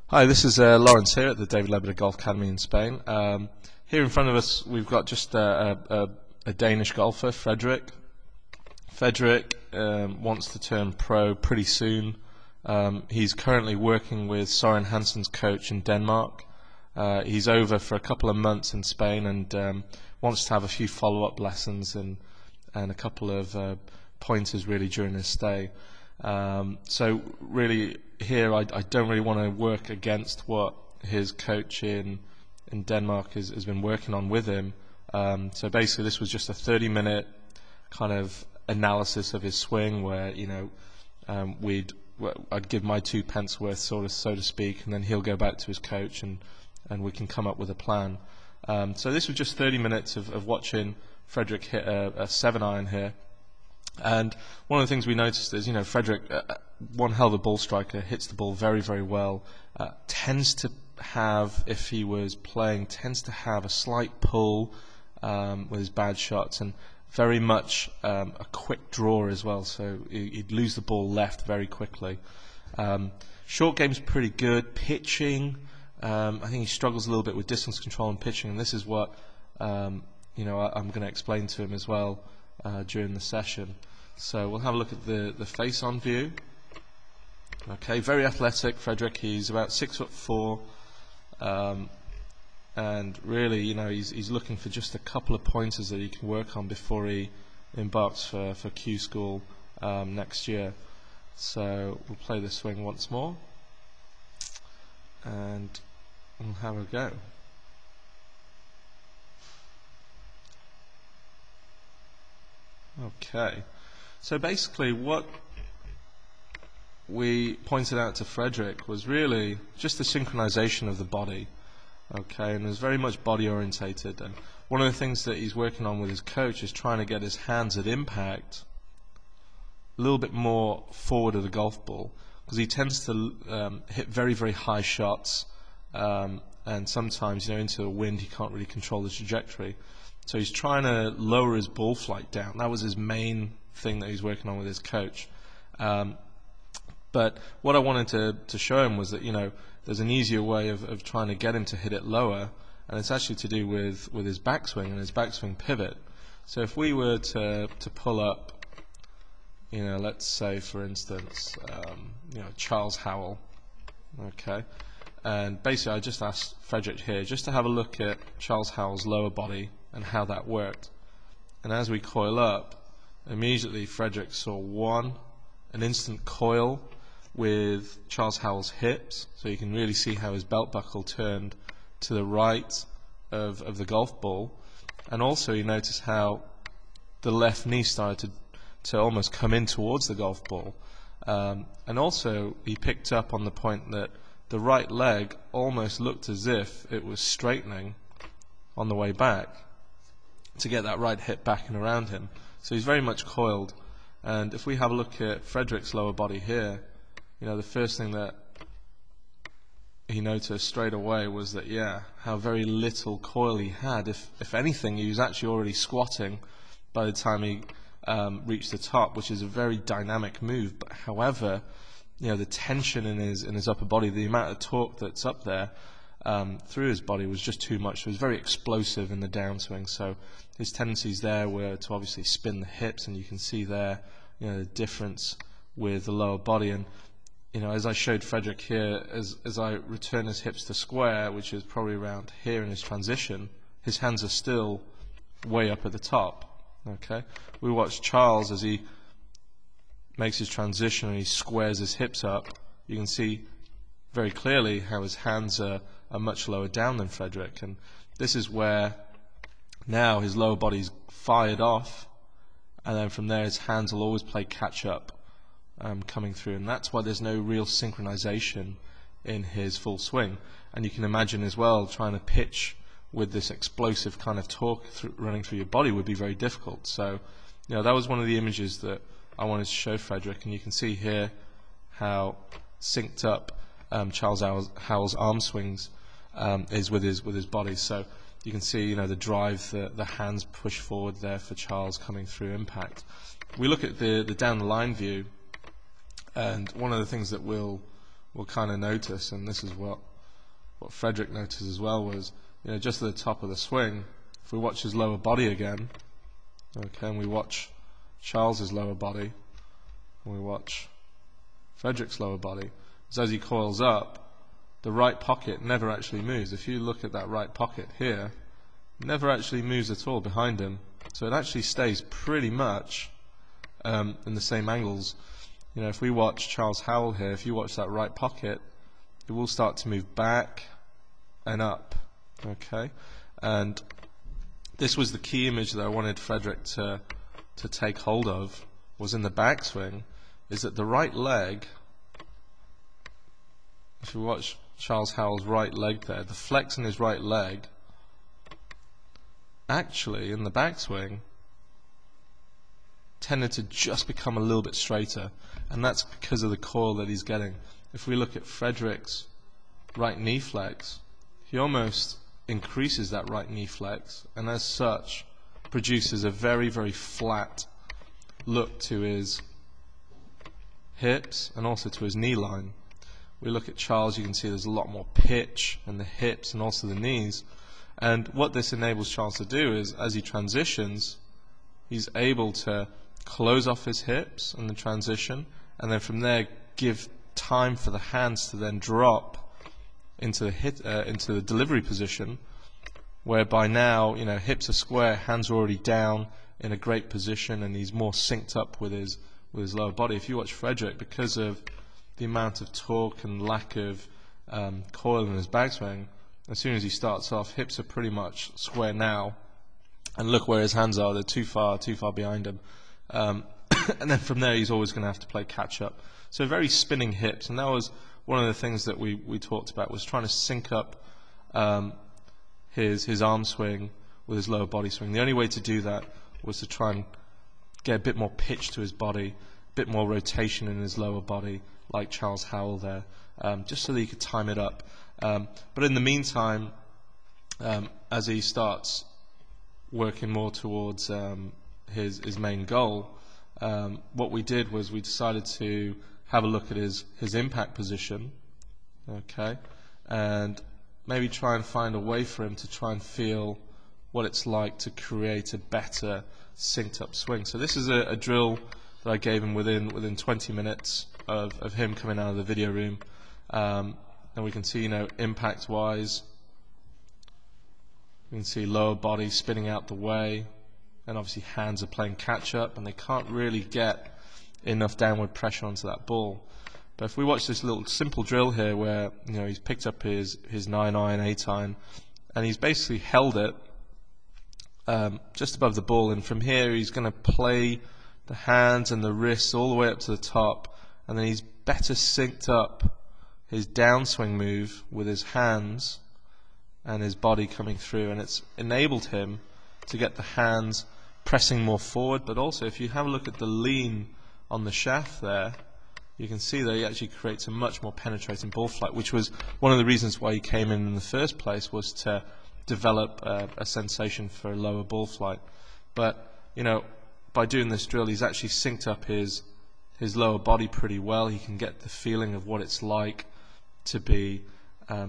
Hi, this is Lawrence here at the David Leadbetter Golf Academy in Spain. Here in front of us we've got just a Danish golfer, Frederick. Frederick wants to turn pro pretty soon. He's currently working with Søren Hansen's coach in Denmark. He's over for a couple of months in Spain and wants to have a few follow-up lessons and a couple of pointers really during his stay. So really here I don't really want to work against what his coach in Denmark has been working on with him. So basically this was just a 30-minute kind of analysis of his swing where, you know, I'd give my 2 pence worth, so to speak, and then he'll go back to his coach and we can come up with a plan. So this was just 30 minutes of watching Frederick hit a 7-iron here. And one of the things we noticed is, you know, Frederick, one hell of a ball striker, hits the ball very, very well, tends to have, if he was playing, tends to have a slight pull with his bad shots, and very much a quick draw as well, so he'd lose the ball left very quickly. Short game's pretty good. Pitching, I think he struggles a little bit with distance control and pitching, and this is what you know, I'm going to explain to him as well during the session. So we'll have a look at the face-on view. Okay, very athletic, Frederick. He's about 6'4", and really, you know, he's looking for just a couple of pointers that he can work on before he embarks for Q School next year. So we'll play the swing once more, and we'll have a go. Okay, so basically what we pointed out to Frederick was really just the synchronization of the body. Okay, and it was very much body orientated, and one of the things that he's working on with his coach is trying to get his hands at impact a little bit more forward of the golf ball, because he tends to hit very, very high shots, and sometimes, you know, into the wind he can't really control the trajectory. So he's trying to lower his ball flight down. That was his main thing that he's working on with his coach. But what I wanted to show him was that, you know, there's an easier way of trying to get him to hit it lower, and it's actually to do with his backswing and his backswing pivot. So if we were to pull up, you know, let's say for instance, you know, Charles Howell, okay, and basically I just asked Frederick here just to have a look at Charles Howell's lower body and how that worked. And as we coil up, immediately Frederick saw an instant coil with Charles Howell's hips, so you can really see how his belt buckle turned to the right of the golf ball, and also you notice how the left knee started to almost come in towards the golf ball, and also he picked up on the point that the right leg almost looked as if it was straightening on the way back to get that right hip back and around him. So he's very much coiled. And if we have a look at Frederick's lower body here, you know, the first thing that he noticed straight away was that, yeah, how very little coil he had. If anything, he was actually already squatting by the time he reached the top, which is a very dynamic move. But however, you know, the tension in his upper body, the amount of torque that's up there through his body was just too much. It was very explosive in the downswing, so his tendencies there were to obviously spin the hips, and you can see there, you know, the difference with the lower body. And, you know, as I showed Frederick here, as I return his hips to square, which is probably around here in his transition, his hands are still way up at the top. Okay, we watch Charles as he makes his transition and he squares his hips up. You can see very clearly how his hands are much lower down than Frederick, and this is where now his lower body's fired off, and then from there his hands will always play catch up coming through, and that's why there's no real synchronization in his full swing. And you can imagine as well trying to pitch with this explosive kind of torque running through your body would be very difficult. So, you know, that was one of the images that I wanted to show Frederick, and you can see here how synced up Charles Howell's arm swings is with his body. So you can see, you know, the drive, the hands push forward there for Charles coming through impact. We look at the down the line view, and one of the things that we'll will kind of notice, and this is what Frederick noticed as well, was, you know, just at the top of the swing, if we watch his lower body again, okay, and we watch Charles's lower body, and we watch Frederick's lower body, so as he coils up, the right pocket never actually moves. If you look at that right pocket here, it never actually moves at all behind him. So it actually stays pretty much in the same angles. You know, if we watch Charles Howell here, if you watch that right pocket, it will start to move back and up. Okay, and this was the key image that I wanted Frederick to take hold of, was in the backswing, is that the right leg, if you watch Charles Howell's right leg there, the flex in his right leg, actually in the backswing tended to just become a little bit straighter, and that's because of the coil that he's getting. If we look at Frederick's right knee flex, he almost increases that right knee flex, and as such produces a very, very flat look to his hips and also to his knee line. We look at Charles, you can see there's a lot more pitch in the hips and also the knees, and what this enables Charles to do is, as he transitions, he's able to close off his hips in the transition, and then from there give time for the hands to then drop into the delivery position, whereby now, you know, hips are square, hands are already down in a great position, and he's more synced up with his lower body. If you watch Frederick, because of the amount of torque and lack of coil in his backswing, as soon as he starts off, hips are pretty much square now, and look where his hands are, they're too far behind him. And then from there he's always going to have to play catch up. So very spinning hips, and that was one of the things that we talked about, was trying to sync up his arm swing with his lower body swing. The only way to do that was to try and get a bit more pitch to his body, a bit more rotation in his lower body, like Charles Howell there, just so that he could time it up. But in the meantime, as he starts working more towards his main goal, what we did was we decided to have a look at his impact position, okay, and maybe try and find a way for him to try and feel what it's like to create a better synced up swing. So this is a drill that I gave him within 20 minutes of him coming out of the video room, and we can see, you know, impact wise, you can see lower body spinning out the way, and obviously hands are playing catch up, and they can't really get enough downward pressure onto that ball. But if we watch this little simple drill here, where, you know, he's picked up his 9-iron, 8-iron, and he's basically held it just above the ball, and from here he's going to play the hands and the wrists all the way up to the top, and then he's better synced up his downswing move with his hands and his body coming through, and it's enabled him to get the hands pressing more forward. But also, if you have a look at the lean on the shaft there, you can see that he actually creates a much more penetrating ball flight, which was one of the reasons why he came in the first place, was to develop a sensation for a lower ball flight. But, you know, by doing this drill, he's actually synced up his lower body pretty well. He can get the feeling of what it's like to be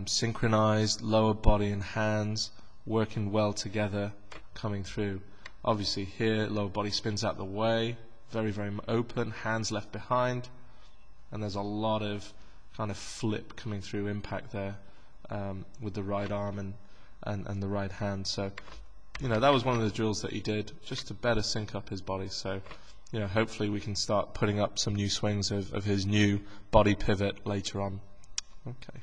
synchronized, lower body and hands working well together, coming through. Obviously here, lower body spins out the way, very, very open, hands left behind, and there's a lot of kind of flip coming through impact there with the right arm and the right hand. So, you know, that was one of the drills that he did just to better sync up his body. So, you know, hopefully we can start putting up some new swings of his new body pivot later on. Okay.